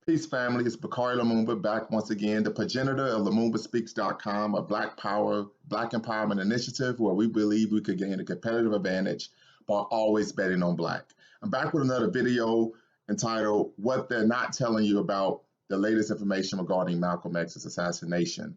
Peace, family. It's Bakari Lumumba back once again, the progenitor of LumumbaSpeaks.com, a Black Power, Black Empowerment initiative where we believe we could gain a competitive advantage by always betting on Black. I'm back with another video entitled What They're Not Telling You About the Latest Information Regarding Malcolm X's Assassination.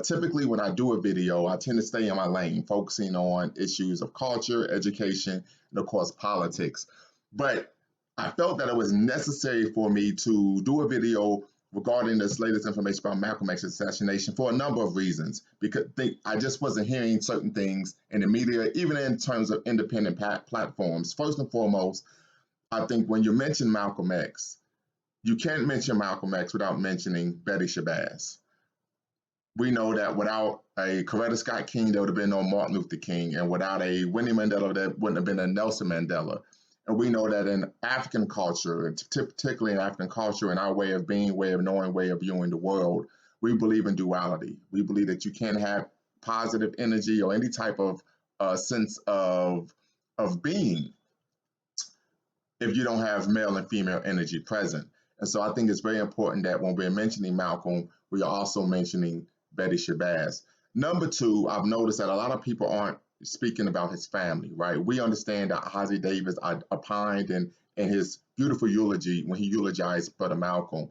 Typically, when I do a video, I tend to stay in my lane, focusing on issues of culture, education, and of course, politics. But I felt that it was necessary for me to do a video regarding this latest information about Malcolm X's assassination for a number of reasons. Because I just wasn't hearing certain things in the media, even in terms of independent platforms. First and foremost, I think when you mention Malcolm X, you can't mention Malcolm X without mentioning Betty Shabazz. We know that without a Coretta Scott King, there would have been no Martin Luther King, and without a Winnie Mandela, there wouldn't have been a Nelson Mandela. And we know that in African culture, particularly in African culture, in our way of being, way of knowing, way of viewing the world, we believe in duality. We believe that you can't have positive energy or any type of sense of being if you don't have male and female energy present. And so I think it's very important that when we're mentioning Malcolm, we are also mentioning Betty Shabazz. Number two, I've noticed that a lot of people aren't speaking about his family, right? We understand that Ossie Davis opined in his beautiful eulogy when he eulogized Brother Malcolm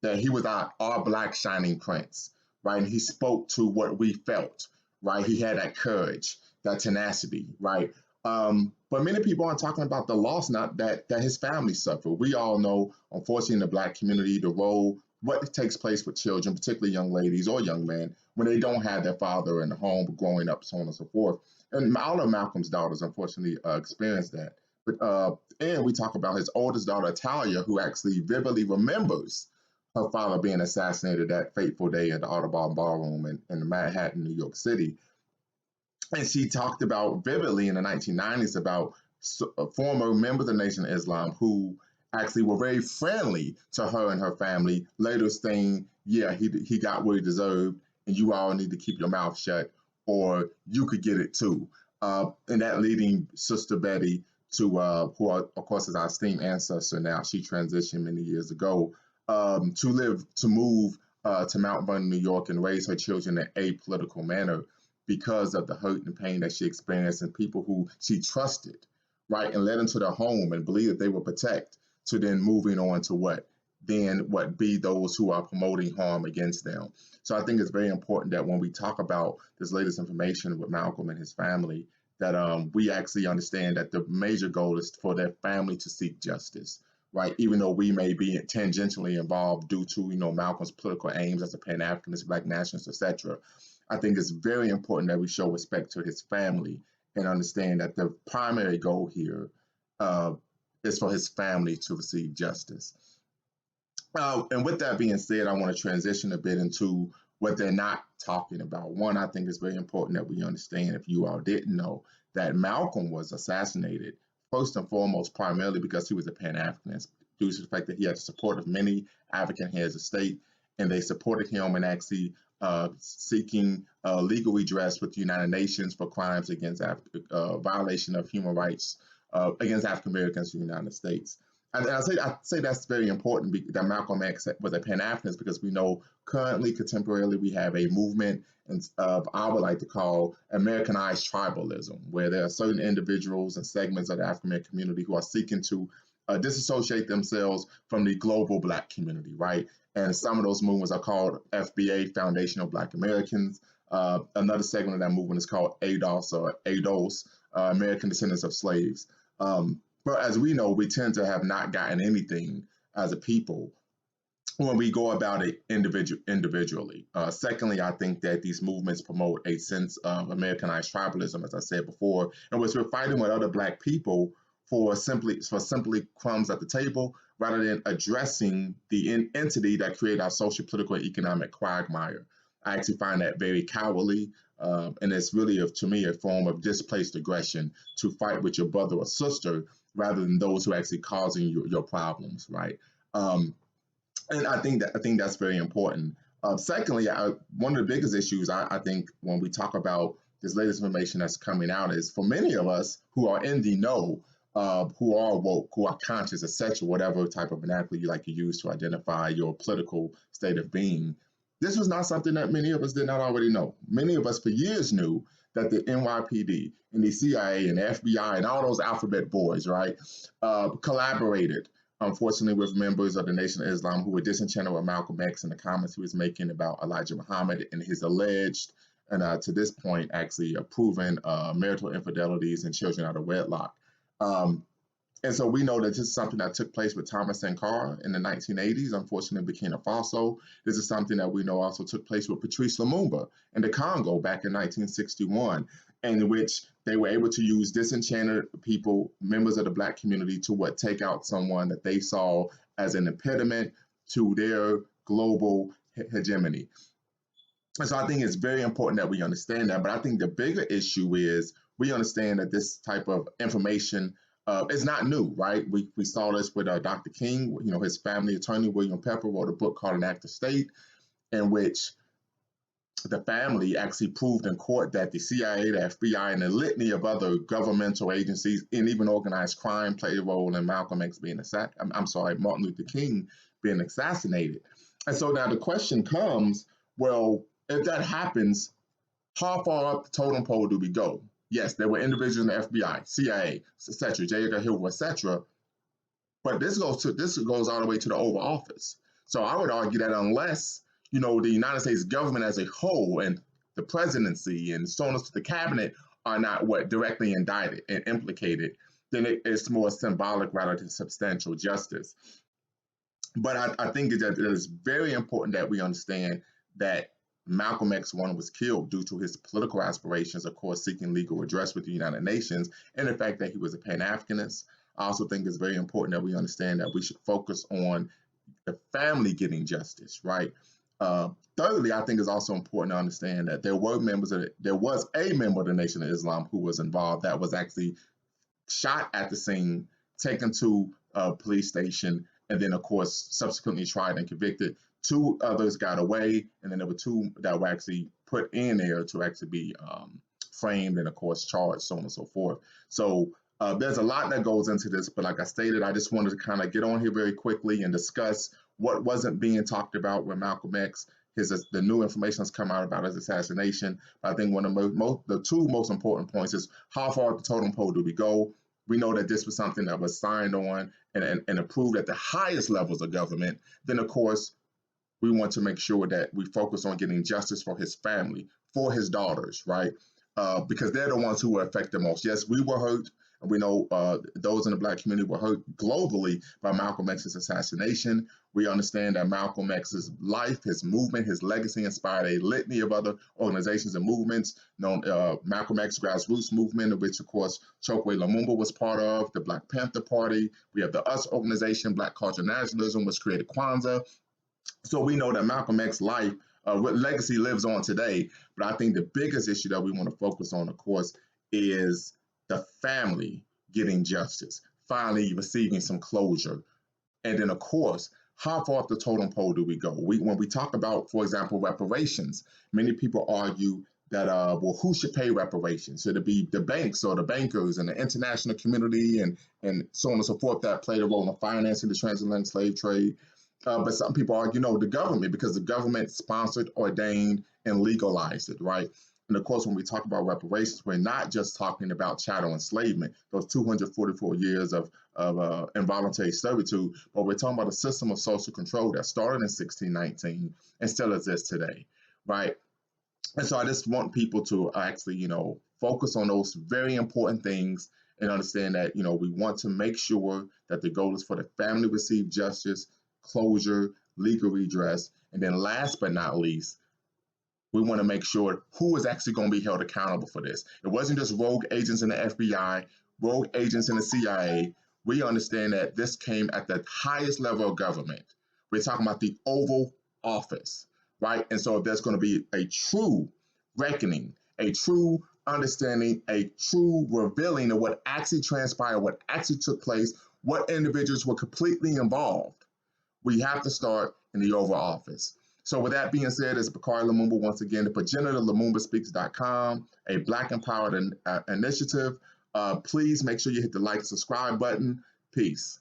that he was our Black shining prince, right? And he spoke to what we felt, right? He had that courage, that tenacity, right? But many people aren't talking about the loss not that his family suffered. We all know, unfortunately, in the Black community, the role, what takes place with children, particularly young ladies or young men, when they don't have their father in the home growing up, so on and so forth. And all of Malcolm's daughters, unfortunately, experienced that. But and we talk about his oldest daughter, Talia, who actually vividly remembers her father being assassinated that fateful day at the Audubon Ballroom in Manhattan, New York City. And she talked about vividly in the 1990s about former members of the Nation of Islam who actually were very friendly to her and her family, later saying, yeah, he got what he deserved, and you all need to keep your mouth shut, or you could get it too. And that leading Sister Betty to, who of course is our esteemed ancestor now, she transitioned many years ago, to move to Mount Vernon, New York, and raise her children in a political manner because of the hurt and pain that she experienced and people who she trusted, right, and led into their home and believed that they would protect, to then moving on to what be those who are promoting harm against them. So I think it's very important that when we talk about this latest information with Malcolm and his family, that we actually understand that the major goal is for their family to seek justice, right? Even though we may be tangentially involved due to, Malcolm's political aims as a Pan-Africanist, Black nationalist, etc. I think it's very important that we show respect to his family and understand that the primary goal here is for his family to receive justice. And with that being said, I want to transition a bit into what they're not talking about. One, I think it's very important that we understand, if you all didn't know, that Malcolm was assassinated first and foremost primarily because he was a Pan-Africanist, due to the fact that he had the support of many African heads of state, and they supported him in actually seeking legal redress with the United Nations for crimes against violation of human rights against African Americans in the United States. And I say that's very important that Malcolm X was a Pan-Africanist, because we know currently, contemporarily, we have a movement of I would like to call Americanized tribalism, where there are certain individuals and segments of the African American community who are seeking to disassociate themselves from the global Black community, right? And some of those movements are called FBA, Foundation of Black Americans. Another segment of that movement is called ADOS, or ADOS, American Descendants of Slaves. But as we know, we tend to have not gotten anything as a people when we go about it individually. Secondly, I think that these movements promote a sense of Americanized tribalism, as I said before, in which we're fighting with other Black people for simply crumbs at the table, rather than addressing the entity that created our social, political, and economic quagmire. I actually find that very cowardly, and it's really, to me, a form of displaced aggression to fight with your brother or sister rather than those who are actually causing your problems, right? And I think that's very important. Secondly, one of the biggest issues I think when we talk about this latest information that's coming out is, for many of us who are in the know, who are woke, who are conscious, etc., whatever type of vernacular you like to use to identify your political state of being. This was not something that many of us did not already know. Many of us for years knew that the NYPD and the CIA and the FBI and all those alphabet boys, right, collaborated, unfortunately, with members of the Nation of Islam who were disenchanted with Malcolm X and the comments he was making about Elijah Muhammad and his alleged, and to this point, actually proven marital infidelities and children out of wedlock. Um, and so we know that this is something that took place with Thomas Sankara in the 1980s, unfortunately Burkina Faso. This is something that we know also took place with Patrice Lumumba in the Congo back in 1961, in which they were able to use disenchanted people, members of the Black community, to take out someone that they saw as an impediment to their global hegemony. And so I think it's very important that we understand that. But I think the bigger issue is we understand that this type of information is not new, right? We saw this with Dr. King. You know, his family attorney, William Pepper, wrote a book called An Act of State, in which the family actually proved in court that the CIA, the FBI, and a litany of other governmental agencies and even organized crime played a role in Malcolm X being assassinated. I'm sorry, Martin Luther King being assassinated. And so now the question comes, well, if that happens, how far up the totem pole do we go? Yes, there were individuals in the FBI, CIA, etc., J. Edgar Hoover, etc. But this goes all the way to the Oval Office. So I would argue that unless the United States government as a whole and the presidency and so on, the cabinet are not directly indicted and implicated, then it's more symbolic rather than substantial justice. But I think that it is very important that we understand that Malcolm X was killed due to his political aspirations, of course, seeking legal redress with the United Nations, and the fact that he was a Pan-Africanist. I also think it's very important that we understand that we should focus on the family getting justice, right? Thirdly, I think it's also important to understand that there was a member of the Nation of Islam who was involved that was actually shot at the scene, taken to a police station, and then, of course, subsequently tried and convicted. Two others got away, and then there were two that were actually put in there to actually be framed and, of course, charged, so on and so forth. So there's a lot that goes into this, but like I stated, I just wanted to kind of get on here very quickly and discuss what wasn't being talked about with Malcolm X. The new information has come out about his assassination. But I think one of the two most important points is how far up the totem pole do we go? We know that this was something that was signed on and approved at the highest levels of government. Then, of course, we want to make sure that we focus on getting justice for his family, for his daughters, right? Because they're the ones who were affected most. Yes, we were hurt, and we know those in the Black community were hurt globally by Malcolm X's assassination. We understand that Malcolm X's life, his movement, his legacy inspired a litany of other organizations and movements, known Malcolm X Grassroots Movement, of which, of course, Chokwe Lumumba was part of, the Black Panther Party. We have the US organization, Black Culture Nationalism, which created Kwanzaa. So we know that Malcolm X's life, legacy lives on today. But I think the biggest issue that we want to focus on, of course, is the family getting justice, finally receiving some closure. And then, of course, how far up the totem pole do we go? When we talk about, for example, reparations, many people argue that, who should pay reparations? Should it be the banks or the bankers and the international community and so on and so forth that played a role in financing the transatlantic slave trade? But some people argue, no, the government, because the government sponsored, ordained, and legalized it, right? And of course, when we talk about reparations, we're not just talking about chattel enslavement, those 244 years of involuntary servitude, but we're talking about a system of social control that started in 1619 and still exists today, right? And so I just want people to actually, focus on those very important things and understand that, we want to make sure that the goal is for the family to receive justice, closure, legal redress, and then last but not least, we want to make sure who is actually going to be held accountable for this. It wasn't just rogue agents in the FBI, rogue agents in the CIA. We understand that this came at the highest level of government. We're talking about the Oval Office, right? And so if there's going to be a true reckoning, a true understanding, a true revealing of what actually transpired, what actually took place, what individuals were completely involved, we have to start in the Oval Office. So with that being said, it's Bakari Lumumba once again, the progenitor of LumumbaSpeaks.com, a Black empowered initiative. Please make sure you hit the like, subscribe button. Peace.